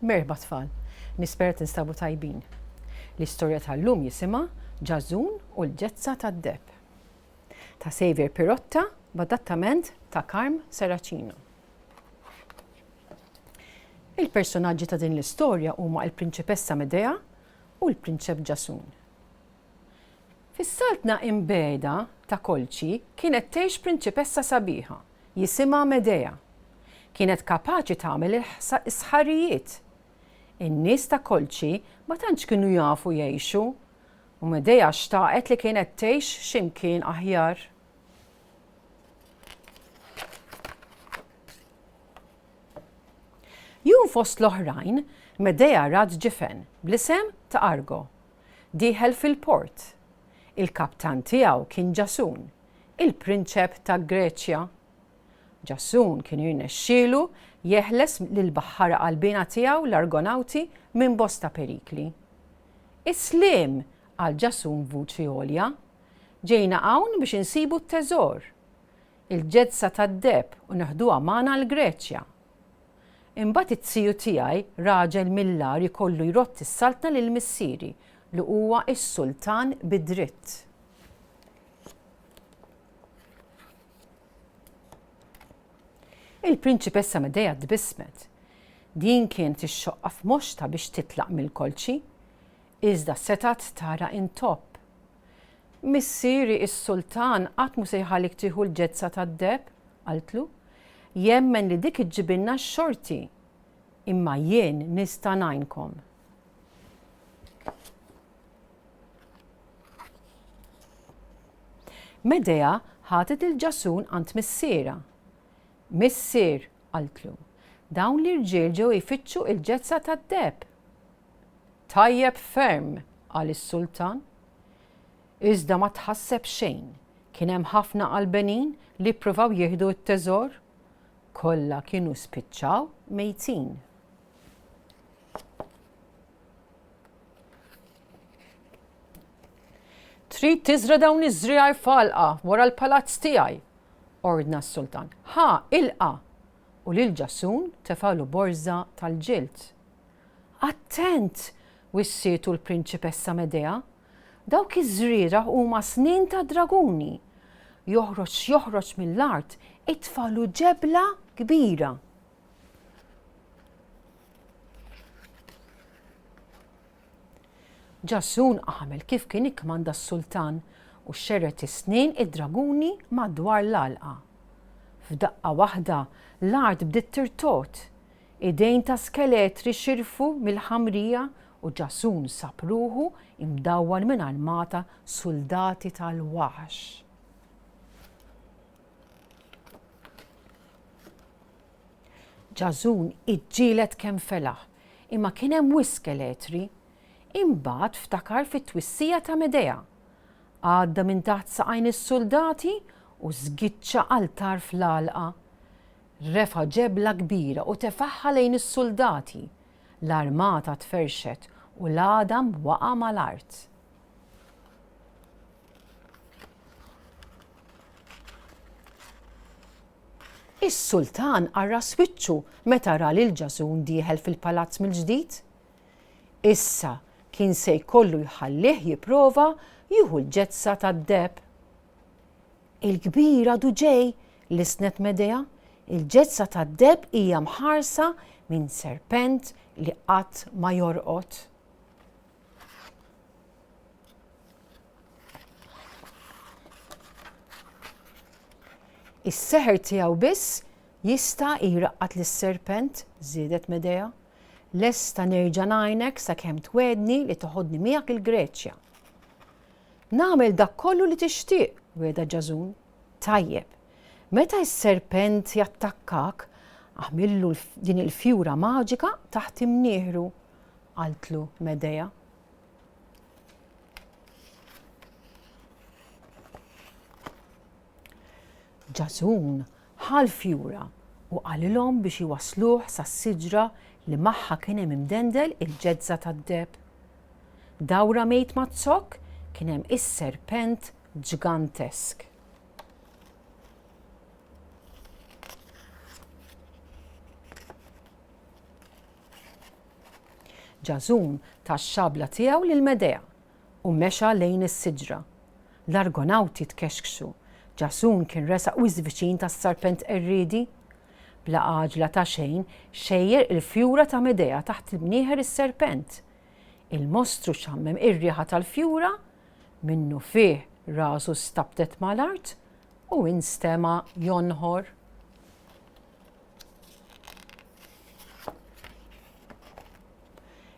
Merba tfal, nispera tinstabu tajbin. L-istorja tal-lum jisima Ġażun u l-ġezza tad-deb. Ta' Xavier Pirotta b'adattament ta' Carm Seracino. Il-personaġġi ta' din l-istorja huma l-Prinċipessa Medea u l-Prinċep Ġasun. Fis-saltna imbeda ta' Kolċi kienet tgħix prinċipessa sabiħa jisimha Medea. Kienet kapaċi tagħmel isħarijiet. In-nies ta' Kolċi ma tantx kienu jafu jgħixu u Medea xtaqet li kienet tgħix x'imkien aħjar. Jum fost l-oħrajn, Medea rat ġifen bl-isem ta' Argo. Dieħel fil-port. Il-kaptan tiegħu kien Ġasun, il-prinċep ta' Greċja. Ġasun kien jirnexxielu jeħles lill-baħħara qalbina tiegħu l-Argonawti minn bosta perikli. Islim għal Ġasun vuċi għolja, ġejna hawn biex insibu t-teżor, il-ġezza tad-deb u neħduha magħna l-Greċja. Imbagħad it-tiju tiegħi raġel millar ikollu jrott is-saltna lil missieri li huwa s-sultan bid-dritt. Il-Prinċipessa Medea tbissmet. Din kienet ix-xoqqa f'moxta biex titlaq mill-Kolċi, iżda setat tara intopp. Missieri is-sultan qatt mu se jħallik tieħu l-ġezza tad-deb, qaltlu, jemmen li dik iġġibilna x-xorti, imma jien nista' ngħinkom. Medea ħadet il-Ġasun għand missiera. Missier, qaltlu, dawn l-irġiel ġew jfittxu l-ġezza tad-deb. Tajjeb ferm, qal is-sultan. Iżda ma tħasseb xejn, kien hemm ħafna qalbenin li ppruvaw jieħdu t-teżor, kollha kienu spiċċaw mejtin. Trid tiżra dawn iż-żriegħar falqa wara l-palazz tiegħi, ordna s-sultan. Ħa, ilqa! U lil Ġasun tefalu borża tal-ġild. Attent! Wissietu l-Prinċipessa Medea. Dawk iż-żriera huma snin ta' draguni. Joħroġ mill-art itfalu ġebla kbira. Ġasun għamel kif kien ikkmanda s-sultan u xerret is-snin id-draguni madwar l-għalqa. F'daqqa waħda l-art bdiet tirtot, idejn ta' skeletri xirfu mill-ħamrija u Ġasun sab ruħu imdawwar minn armata soldati tal-waħx. Ġasun iġġielet kemm felaħ, imma kien hemm wisq skeletri, imbagħad ftakar fit-twissija ta' Medea. Għadda minn taħt saqajn is-soldati u żgiċċa altar fl-għalqa. Refa' ġebla kbira u tefaħħa lejn is-soldati. L-armata tferxet u l-għadam waqa' mal-art. Is-sultan qarra swiċċu meta ra lil Ġasun dieħel fil-palazz mill-ġdid. Issa kien se jkollu jħallih jipprova jieħu l-ġezza tad-deb. Il-kbira du ġej l-isnet Medea, il-ġezza tad-deb hija mħarsa minn serpent li qatt ma jorqod. Is-seħer tiegħu biss jista' jraqqat lis-serpent, żiedet Medea, lesta nerġa' ngħinek sakemm twedni li toħodni miegħek il-Greċja. Nagħmel dak kollu li tixtieq, weda Ġasun. Tajjeb, meta s-serpent jattakkak, aħmillu din il-fjura maġika taħt imnieħru, qaltlu Medea. Ġasun ħal fjura u qalilhom biex iwassluh sas-siġra li magħha kien hemm imdendel il-ġezza tad-deb. Dawra mejt mazzok kien hemm is-serpent ġigantesk. Ġażun tax-xabla tiegħu lil Medea u mexa lejn is-siġra. L-Argonawti tkexkxu. Ġażun kien resaq wis viċin tas-serpent Erriedi. Bla għaġla ta' xejn xejjer il-fjura ta' Medea taħt il-bnieħer is-serpent. Il-mostru xammem ir-riħa tal-fjura, minnu fih rasu stabtet mal-art u instema jonħor.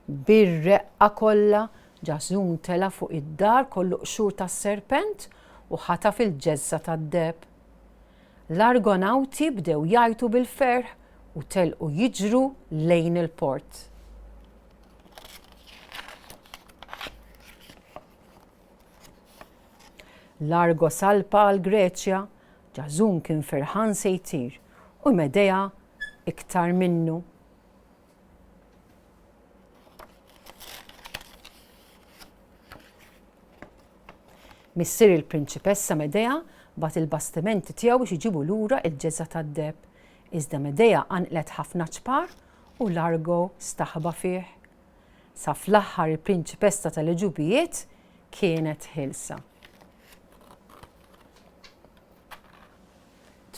Bir-reqqa kollha Ġażun tela fuq id-dar kollu qxur tas-serpent u ħataf il-ġezza tad-deb. L-Argonawti bdew jajtu bil-ferħ u telqu jiġru lejn il-port. L-Argo salpa għal Greċja, Ġażun kien ferħan se jtir u Medea iktar minnu. Missier il-prinċipessa Medea bat il-bastimenti tiegħu biex iġibu lura l-ġezza tad-deb. Iżda Medea għanqlet ħafna ċpar u l-Argo staħba fih. Sa fl-aħħar il-prinċipessa tal-Eġubijiet kienet ħilsa.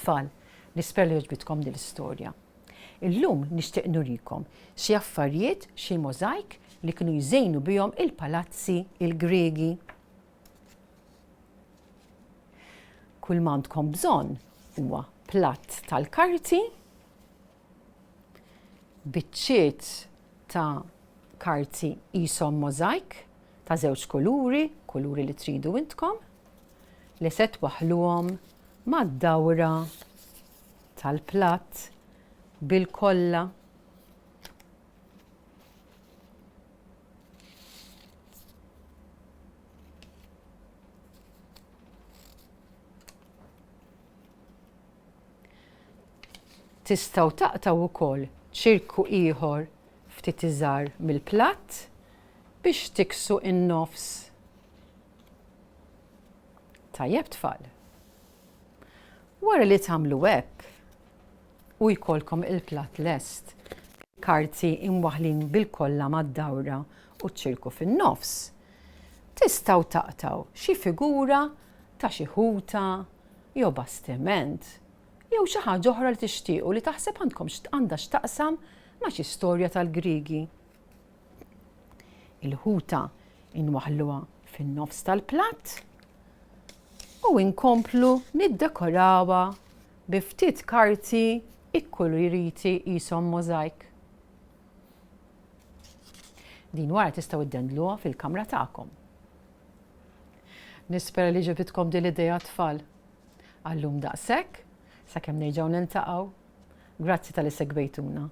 Tfal, nisper li jogħġbitkom din l-istorja. Illum nixtieq nurikom xi affarijiet, xi możajk li kienu jżejnu bihom il-palazzi il-Griegi. Kull m'għandkom bżonn huwa platt tal-karti, biċċiet ta' karti qishom możajk ta' żewġ kuluri li tridu intkom, li se twaħħluhom mad-dawra tal-platt bil-kollha. Tistgħu taqtaw ukoll ċirku ieħor ftit iżgħar mill-platt biex tiksu in-nofs. Tajjeb tfal. Wara li tagħmlu hekk u jkollkom il-platt lest, karti imwaħħlin bil-kollha mad-dawra u ċ-ċirku fin-nofs, tistgħu taqtaw xi figura ta' xi ħuta jew bastiment jew xi ħaġa oħra li tixtiequ li taħseb għandkom għandha x'taqsam ma' xi storja tal-Griegi. Il-ħuta inwaħħluha fin-nofs tal-platt u inkomplu niddekorawha bi ftit karti ikkuluriti qishom możajk. Din wara tistgħu iddendluha fil-kamra tagħkom. Nispera li ġibitkom din l-idea tfal. Għallum daqshekk, sakemm nerġgħu niltaqgħu. Grazzi tal-li segwejtuna.